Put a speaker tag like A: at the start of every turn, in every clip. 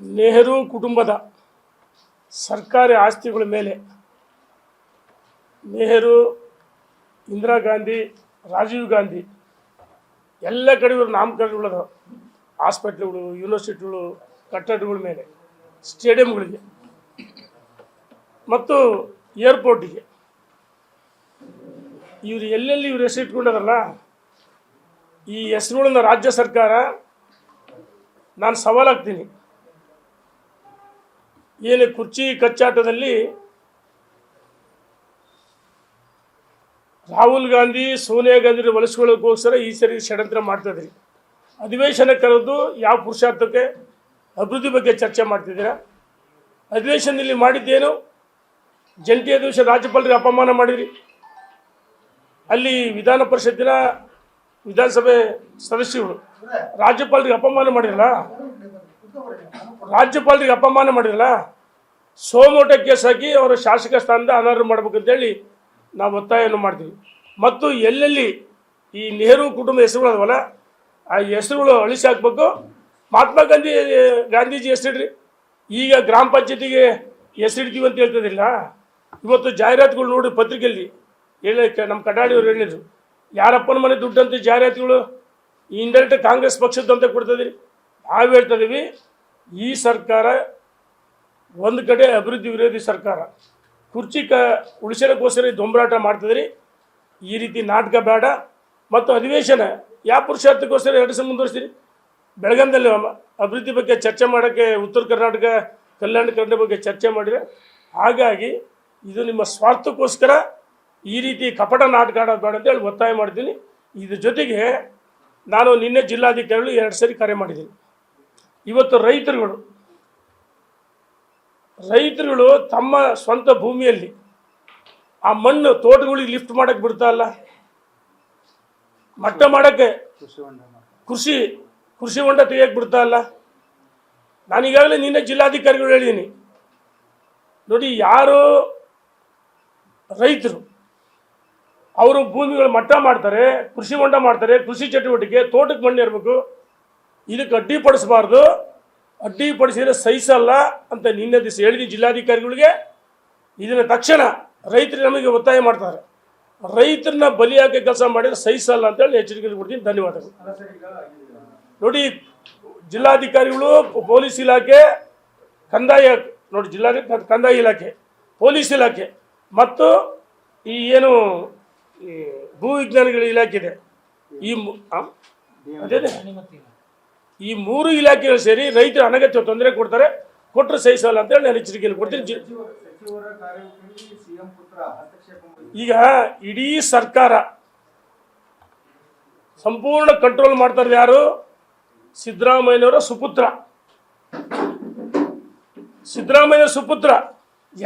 A: ನೆಹರು ಕುಟುಂಬದ ಸರ್ಕಾರಿ ಆಸ್ತಿಗಳ ಮೇಲೆ ನೆಹರು, ಇಂದಿರಾ ಗಾಂಧಿ, ರಾಜೀವ್ ಗಾಂಧಿ ಎಲ್ಲ ಕಡೆ ಇವರು ನಾಮಕರಣಗಳದ ಹಾಸ್ಪಿಟ್ಲ್ಗಳು, ಯೂನಿವರ್ಸಿಟಿಗಳು, ಕಟ್ಟಡಗಳ ಮೇಲೆ, ಸ್ಟೇಡಿಯಂಗಳಿಗೆ ಮತ್ತು ಏರ್ಪೋರ್ಟಿಗೆ ಇವರು ಎಲ್ಲೆಲ್ಲಿ ಇವರು ಹೆಸರು ಇಟ್ಕೊಂಡಾರಲ್ಲ, ಈ ಹೆಸರುಗಳನ್ನ ರಾಜ್ಯ ಸರ್ಕಾರ ನಾನು ಸವಾಲಾಗ್ತೀನಿ. ಏನು ಕುರ್ಚಿ ಕಚ್ಚಾಟದಲ್ಲಿ ರಾಹುಲ್ ಗಾಂಧಿ, ಸೋನಿಯಾ ಗಾಂಧಿ ಬಳಸ್ಕೊಳ್ಳೋಕ್ಕೋಸ್ಕರ ಈ ಸರಿ ಷಡ್ಯಂತ್ರ ಮಾಡ್ತಾಯಿದ್ರಿ. ಅಧಿವೇಶನ ಕರೆದು ಯಾವ ಪುರುಷಾರ್ಥಕ್ಕೆ ಅಭಿವೃದ್ಧಿ ಬಗ್ಗೆ ಚರ್ಚೆ ಮಾಡ್ತಿದ್ದೀರಾ? ಅಧಿವೇಶನದಲ್ಲಿ ಮಾಡಿದ್ದೇನು? ಜಂಟಿ ಅಧಿವೇಶನ ರಾಜ್ಯಪಾಲರಿಗೆ ಅಪಮಾನ ಮಾಡಿದ್ರಿ. ಅಲ್ಲಿ ವಿಧಾನ ಪರಿಷತ್ತಿನ ವಿಧಾನಸಭೆ ಸದಸ್ಯರು ರಾಜ್ಯಪಾಲರಿಗೆ ಅಪಮಾನ ಮಾಡಿರಲ್ಲ, ಸೋಮೋಟ ಕೇಸ್ ಹಾಕಿ ಅವರ ಶಾಸಕ ಸ್ಥಾನದ ಅನರ್ಹ ಮಾಡಬೇಕಂತೇಳಿ ನಾವು ಒತ್ತಾಯವನ್ನು ಮಾಡ್ತೀವಿ. ಮತ್ತು ಎಲ್ಲೆಲ್ಲಿ ಈ ನೆಹರು ಕುಟುಂಬ ಹೆಸರುಗಳು ಅದವಲ್ಲ, ಆ ಹೆಸರುಗಳು ಅಳಿಸಿ ಹಾಕಬೇಕು. ಮಹಾತ್ಮ ಗಾಂಧೀಜಿ ಹೆಸರಿಡ್ರಿ. ಈಗ ಗ್ರಾಮ ಪಂಚಾಯತಿಗೆ ಹೆಸರಿಡ್ತೀವಿ ಅಂತ ಹೇಳ್ತದಿಲ್ಲ. ಇವತ್ತು ಜಾಹೀರಾತುಗಳು ನೋಡಿ ಪತ್ರಿಕೆಯಲ್ಲಿ ಹೇಳಕ್ಕೆ ನಮ್ಮ ಕಟಾಡಿಯವರು ಹೇಳಿದರು, ಯಾರಪ್ಪನ ಮನೆ ದುಡ್ಡಂತೆ ಜಾಹೀರಾತುಗಳು ಇಂಡೈರೆಕ್ಟ್ ಕಾಂಗ್ರೆಸ್ ಪಕ್ಷದಂತೆ ಕೊಡ್ತದಿರಿ. ನಾವು ಹೇಳ್ತಿದ್ದೀವಿ, ಈ ಸರ್ಕಾರ ಒಂದು ಕಡೆ ಅಭಿವೃದ್ಧಿ ವಿರೋಧಿ ಸರ್ಕಾರ, ಕುರ್ಚಿ ಉಳಿಸೋಕ್ಕೋಸ್ಕರ ದೊಂಬರಾಟ ಮಾಡ್ತಿದ್ರಿ. ಈ ರೀತಿ ನಾಟಕ ಬೇಡ. ಮತ್ತು ಅಧಿವೇಶನ ಯಾವ ಪುರುಷಾರ್ಥಕ್ಕೋಸ್ಕರ 2 ದಿವಸ ಮುಂದುವರಿಸ್ತೀರಿ? ಬೆಳಗಾಂದಲ್ಲಿ ಅಭಿವೃದ್ಧಿ ಬಗ್ಗೆ ಚರ್ಚೆ ಮಾಡೋಕ್ಕೆ ಉತ್ತರ ಕರ್ನಾಟಕ, ಕಲ್ಯಾಣ ಕರ್ನಾಟಕ ಬಗ್ಗೆ ಚರ್ಚೆ ಮಾಡಿದರೆ, ಹಾಗಾಗಿ ಇದು ನಿಮ್ಮ ಸ್ವಾರ್ಥಕ್ಕೋಸ್ಕರ ಈ ರೀತಿ ಕಪಟ ನಾಟಕ ಆಡೋದು ಬೇಡ ಅಂತೇಳಿ ಒತ್ತಾಯ ಮಾಡ್ತೀನಿ. ಇದ್ರ ಜೊತೆಗೆ ನಾನು ನಿನ್ನೆ ಜಿಲ್ಲಾಧಿಕಾರಿಗಳು 2 ಸರಿ ಕರೆ ಮಾಡಿದ್ದೀನಿ. ಇವತ್ತು ರೈತರುಗಳು ತಮ್ಮ ಸ್ವಂತ ಭೂಮಿಯಲ್ಲಿ ಆ ಮಣ್ಣು ತೋಟಗಳಿಗೆ ಲಿಫ್ಟ್ ಮಾಡೋಕ್ಕೆ ಬಿಡ್ತಾ ಇಲ್ಲ, ಮಟ್ಟ ಮಾಡೋಕ್ಕೆ ಕೃಷಿ ಹೊಂಡ ತೆಗಿಯೋಕ್ಕೆ ಬಿಡ್ತಾ ಇಲ್ಲ. ನಾನೀಗಾಗಲೇ ನಿನ್ನೆ ಜಿಲ್ಲಾಧಿಕಾರಿಗಳು ಹೇಳಿದ್ದೀನಿ, ನೋಡಿ, ಯಾರು ರೈತರು ಅವರು ಭೂಮಿಗಳು ಮಟ್ಟ ಮಾಡ್ತಾರೆ, ಕೃಷಿ ಹೊಂಡ ಮಾಡ್ತಾರೆ, ಕೃಷಿ ಚಟುವಟಿಕೆ, ತೋಟಕ್ಕೆ ಮಣ್ಣು ಇರಬೇಕು, ಇದಕ್ಕೆ ಅಡ್ಡಿಪಡಿಸಬಾರ್ದು. ಅಡ್ಡಿಪಡಿಸಿದರೆ ಸಹಿಸಲ್ಲ ಅಂತ ನಿನ್ನೆ ದಿವಸ ಹೇಳಿದ್ದೀನಿ ಜಿಲ್ಲಾಧಿಕಾರಿಗಳಿಗೆ. ಇದನ್ನು ತಕ್ಷಣ ರೈತರು ನಮಗೆ ಒತ್ತಾಯ ಮಾಡ್ತಾರೆ. ರೈತರನ್ನ ಬಲಿಯಾಗಿ ಕೆಲಸ ಮಾಡಿದರೆ ಸಹಿಸಲ್ಲ ಅಂತೇಳಿ ಎಚ್ಚರಿಕೆ ಕೊಡ್ತೀನಿ. ಧನ್ಯವಾದಗಳು. ನೋಡಿ, ಜಿಲ್ಲಾಧಿಕಾರಿಗಳು, ಪೊಲೀಸ್ ಇಲಾಖೆ, ಕಂದಾಯ, ನೋಡಿ ಕಂದಾಯ ಇಲಾಖೆ, ಪೊಲೀಸ್ ಇಲಾಖೆ ಮತ್ತು ಈ ಏನು ಭೂ ವಿಜ್ಞಾನಿಗಳ ಇಲಾಖೆ ಇದೆ, ಈ 3 ಇಲಾಖೆಗಳು ಸೇರಿ ರೈತರು ಅನಗತ್ಯ ತೊಂದರೆ ಕೊಡ್ತಾರೆ. ಕೊಟ್ಟರೆ ಸಹಿಸಲ್ಲ ಅಂತೇಳಿ ನಾನು ಎಚ್ಚರಿಕೆಯನ್ನು ಕೊಡ್ತೀನಿ. ಈಗ ಇಡೀ ಸರ್ಕಾರ ಸಂಪೂರ್ಣ ಕಂಟ್ರೋಲ್ ಮಾಡ್ತಾರೆ ಯಾರು? ಸಿದ್ದರಾಮಯ್ಯನವರ ಸುಪುತ್ರ.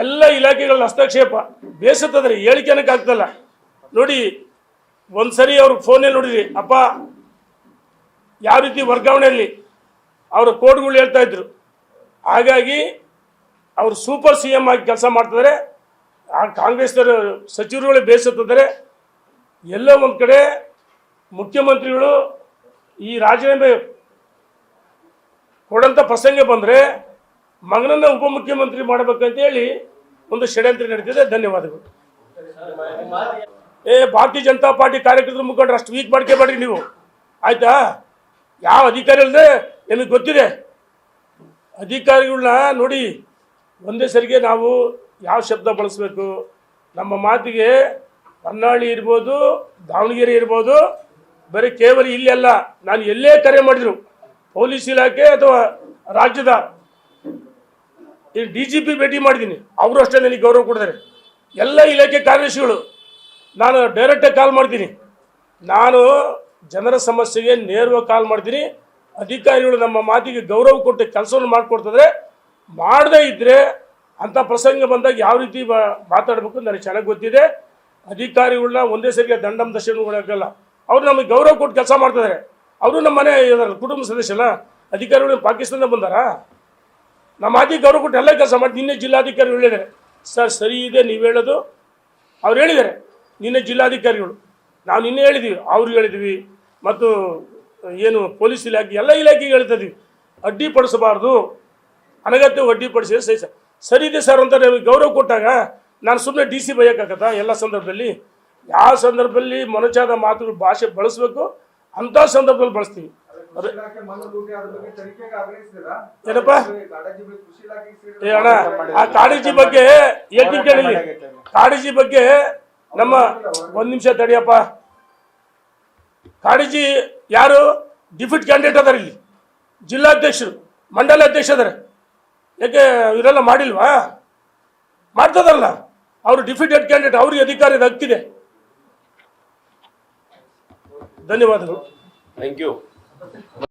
A: ಎಲ್ಲ ಇಲಾಖೆಗಳ ಹಸ್ತಕ್ಷೇಪ ಬೇಸತ್ತದ್ರಿ, ಹೇಳಿಕೆನಕ್ಕೆ ಆಗ್ತಲ್ಲ. ನೋಡಿ, ಒಂದ್ಸರಿ ಅವ್ರಿಗೆ ಫೋನಲ್ಲಿ ನೋಡಿರಿ, ಅಪ್ಪ ಯಾವ ರೀತಿ ವರ್ಗಾವಣೆಯಲ್ಲಿ ಅವರ ಕೋಡ್ಗಳು ಹೇಳ್ತಾ ಇದ್ರು. ಹಾಗಾಗಿ ಅವರು ಸೂಪರ್ CM ಆಗಿ ಕೆಲಸ ಮಾಡ್ತಿದ್ದಾರೆ. ಆ ಕಾಂಗ್ರೆಸ್ನವರು ಸಚಿವರುಗಳೇ ಬೇಸತ್ತಿದ್ದಾರೆ. ಎಲ್ಲೋ ಒಂದು ಕಡೆ ಮುಖ್ಯಮಂತ್ರಿಗಳು ಈ ರಾಜೀನಾಮೆ ಕೊಡೋಂಥ ಪ್ರಸಂಗ ಬಂದರೆ ಮಗನನ್ನು ಉಪಮುಖ್ಯಮಂತ್ರಿ ಮಾಡಬೇಕಂತೇಳಿ ಒಂದು ಷಡ್ಯಂತ್ರ ನಡೀತಿದೆ. ಧನ್ಯವಾದಗಳು. ಭಾರತೀಯ ಜನತಾ ಪಾರ್ಟಿ ಕಾರ್ಯಕರ್ತರ ಮುಖಂಡರು ಅಷ್ಟು ವೀಕ್ ಮಾಡ್ಕೋಬೇಡ್ರಿ ನೀವು, ಆಯಿತಾ? ಯಾವ ಅಧಿಕಾರಿ ಇಲ್ಲದೆ ನಿಮಗೆ ಗೊತ್ತಿದೆ. ಅಧಿಕಾರಿಗಳನ್ನ ನೋಡಿ, ಒಂದೇ ಸರಿಗೆ ನಾವು ಯಾವ ಶಬ್ದ ಬಳಸಬೇಕು, ನಮ್ಮ ಮಾತಿಗೆ ಹೊನ್ನಾಳಿ ಇರ್ಬೋದು, ದಾವಣಗೆರೆ ಇರ್ಬೋದು, ಬರೀ ಕೇವಲ ಇಲ್ಲೆಲ್ಲ ನಾನು ಎಲ್ಲೇ ಕರೆ ಮಾಡಿದ್ರು, ಪೊಲೀಸ್ ಇಲಾಖೆ ಅಥವಾ ರಾಜ್ಯದ DGP ಭೇಟಿ ಮಾಡಿದ್ದೀನಿ, ಅವರು ಅಷ್ಟೇ ನನಗೆ ಗೌರವ ಕೊಡ್ತಾರೆ. ಎಲ್ಲ ಇಲಾಖೆ ಕಾರ್ಯದರ್ಶಿಗಳು ನಾನು ಡೈರೆಕ್ಟಾಗಿ ಕಾಲ್ ಮಾಡ್ತೀನಿ. ನಾನು ಜನರ ಸಮಸ್ಯೆಗೆ ನೇರವಾಗಿ ಕಾಲ್ ಮಾಡ್ತೀನಿ. ಅಧಿಕಾರಿಗಳು ನಮ್ಮ ಮಾತಿಗೆ ಗೌರವ ಕೊಟ್ಟು ಕೆಲಸವನ್ನು ಮಾಡಿಕೊಡ್ತಿದ್ರೆ, ಮಾಡದೇ ಇದ್ದರೆ ಅಂಥ ಪ್ರಸಂಗ ಬಂದಾಗ ಯಾವ ರೀತಿ ಮಾತಾಡಬೇಕು ನನಗೆ ಚೆನ್ನಾಗಿ ಗೊತ್ತಿದೆ. ಅಧಿಕಾರಿಗಳನ್ನ ಒಂದೇ ಸರಿಗೆ ದಂಡಂ ದರ್ಶನಗಳಾಗಲ್ಲ. ಅವರು ನಮಗೆ ಗೌರವ ಕೊಟ್ಟು ಕೆಲಸ ಮಾಡ್ತಿದ್ದಾರೆ. ಅವರು ನಮ್ಮ ಮನೆ ಕುಟುಂಬ ಸದಸ್ಯಲ್ಲ. ಅಧಿಕಾರಿಗಳು ಪಾಕಿಸ್ತಾನದಿಂದ ಬಂದಾರ? ನಮ್ಮ ಮಾತಿಗೆ ಗೌರವ ಕೊಟ್ಟು ಎಲ್ಲ ಕೆಲಸ ಮಾಡಿ. ನಿನ್ನೆ ಜಿಲ್ಲಾಧಿಕಾರಿಗಳು ಹೇಳಿದ್ದಾರೆ, ಸರ್ ಸರಿ ಇದೆ ನೀವು ಹೇಳೋದು. ಅವ್ರು ಹೇಳಿದ್ದಾರೆ ನಿನ್ನೆ ಜಿಲ್ಲಾಧಿಕಾರಿಗಳು, ನಾವು ನಿನ್ನೆ ಹೇಳಿದ್ದೀವಿ, ಅವ್ರಿಗೆ ಹೇಳಿದ್ವಿ, ಮತ್ತು ಏನು ಪೊಲೀಸ್ ಇಲಾಖೆ ಎಲ್ಲ ಇಲಾಖೆಗೆ ಹೇಳ್ತಾ ಇದ್ದೀವಿ, ಅಡ್ಡಿಪಡಿಸಬಾರ್ದು. ಅನಗತ್ಯ ಅಡ್ಡಿಪಡಿಸಿದ್ರೆ ಸರಿ ಇದೆ ಸರ್ ಅಂತ ನಮಗೆ ಗೌರವ ಕೊಟ್ಟಾಗ ನಾನು ಸುಮ್ಮನೆ ಡಿ ಸಿ ಬೈಯೋಕ್ಕಾಗತ್ತಾ? ಎಲ್ಲ ಸಂದರ್ಭದಲ್ಲಿ ಯಾವ ಸಂದರ್ಭದಲ್ಲಿ ಮನಚಾದ ಮಾತುಗಳು ಭಾಷೆ ಬಳಸಬೇಕು ಅಂಥ ಸಂದರ್ಭದಲ್ಲಿ ಬಳಸ್ತೀವಿ. ಏನಪ್ಪ ಅಣ್ಣ, ಆ ಕಾಳಜಿ ಬಗ್ಗೆ ಹೇಳ್ತೀನಿ ಕೇಳಿ. ಕಾಳಜಿ ಬಗ್ಗೆ ನಮ್ಮ ಒಂದು ನಿಮಿಷ ತಡಿಯಪ್ಪ. ಕಾಳಜಿ ಯಾರು ಡಿಫಿಟ್ ಕ್ಯಾಂಡಿಡೇಟ್ ಅದಾರ, ಇಲ್ಲಿ ಜಿಲ್ಲಾಧ್ಯಕ್ಷರು, ಮಂಡಲ ಅಧ್ಯಕ್ಷ ಅದಾರೆ. ಯಾಕೆ ಇವರೆಲ್ಲ ಮಾಡಿಲ್ವಾ? ಮಾಡ್ತದಲ್ಲ, ಅವರು ಡಿಫಿಟೆಡ್ ಕ್ಯಾಂಡಿಡೇಟ್, ಅವ್ರಿಗೆ ಅಧಿಕಾರದ ಹಕ್ಕಿದೆ. ಧನ್ಯವಾದಗಳು.
B: Thank you.